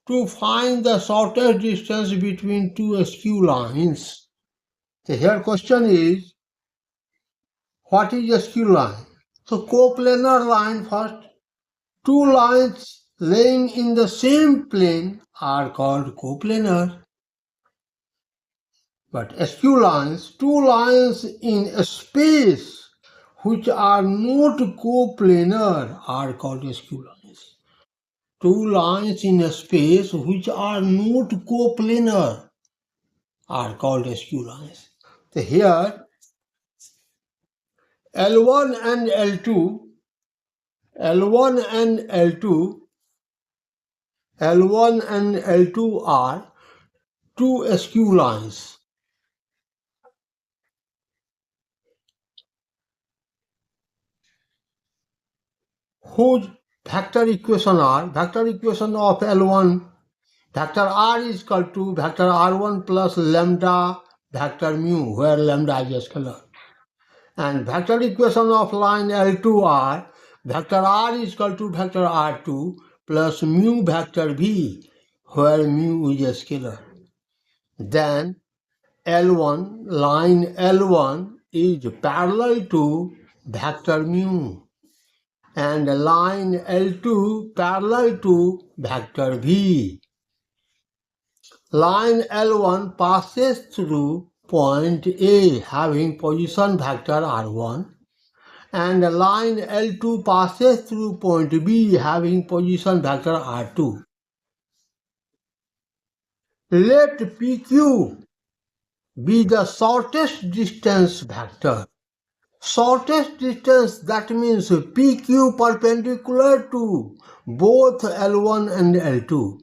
to find the shortest distance between two skew lines. So here question is, what is a skew line? So coplanar line first. Two lines laying in the same plane are called coplanar. But skew lines, two lines in a space which are not coplanar are called skew lines. Two lines in a space which are not coplanar are called skew lines. So here L1 and L2, L1 and L2, L1 and L2 are two skew lines. Whose vector equation of L1, vector R is equal to vector R1 plus lambda vector mu, where lambda is a scalar. And vector equation of line L2 are vector R is equal to vector R2 plus mu vector V, where mu is a scalar. Then L1, line L1 is parallel to vector mu, and line L2 parallel to vector V. Line L1 passes through point A having position vector R1, and line L2 passes through point B having position vector R2. Let PQ be the shortest distance vector. Shortest distance, that means PQ perpendicular to both L1 and L2.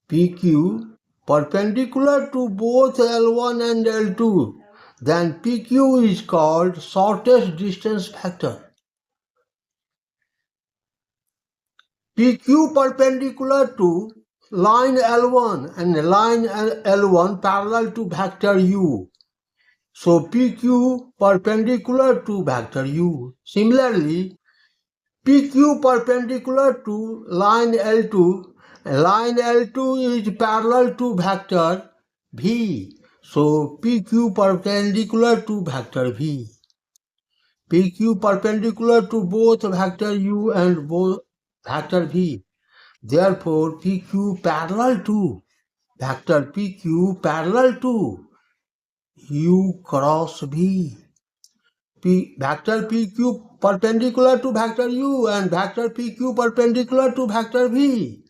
PQ perpendicular to both L1 and L2, then PQ is called shortest distance vector. PQ perpendicular to line L1 and line L1 parallel to vector U. So PQ perpendicular to vector U. Similarly, PQ perpendicular to line L2, and line L2 is parallel to vector V. So PQ perpendicular to vector V. PQ perpendicular to both vector U and both vector V. Therefore, PQ parallel to vector PQ parallel to U cross V. Vector PQ perpendicular to vector U and vector PQ perpendicular to vector V.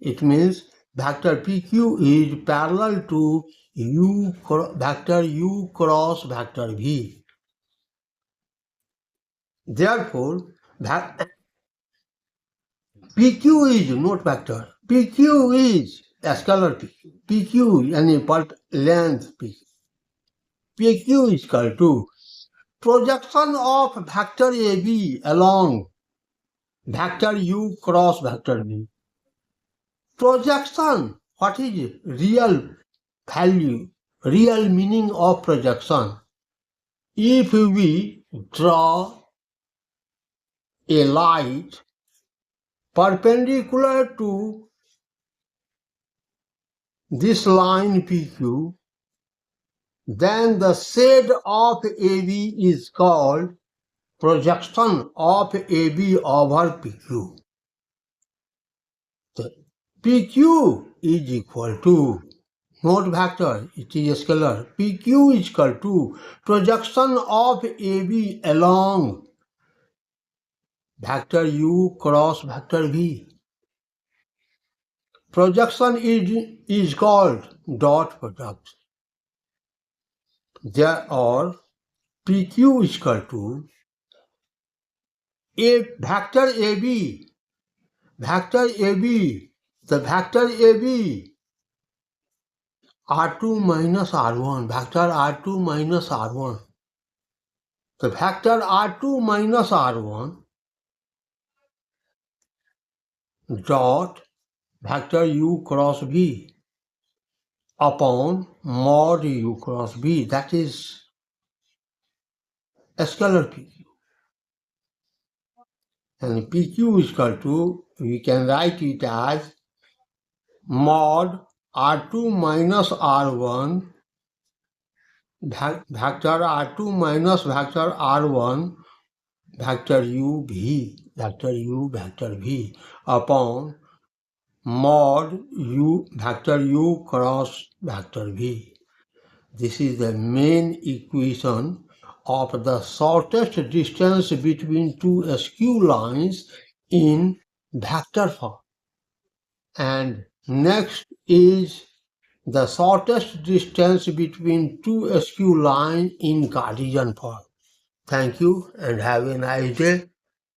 It means vector PQ is parallel to vector U cross vector V. Therefore, PQ is not vector. PQ is a scalar PQ. PQ, any part length PQ. PQ is equal to projection of vector AB along vector U cross vector V. Projection, what is real value, real meaning of projection? If we draw a light perpendicular to this line PQ, then the shade of AB is called projection of AB over PQ. So PQ is equal to, not vector, it is a scalar. PQ is equal to projection of AB along vector U cross vector V. Projection is called dot product. There are PQ is equal to a vector AB. Vector AB, the vector AB R2 minus R1, vector R2 minus R1. The vector R2 minus R1 dot vector U cross V upon mod U cross V, that is a scalar PQ. And PQ is equal to, we can write it as mod R2 minus R1 vector R2 minus vector R1 vector vector V upon mod U vector U cross vector V. This is the main equation of the shortest distance between two skew lines in vector form. And next is the shortest distance between two skew lines in Cartesian form. Thank you and have a nice day.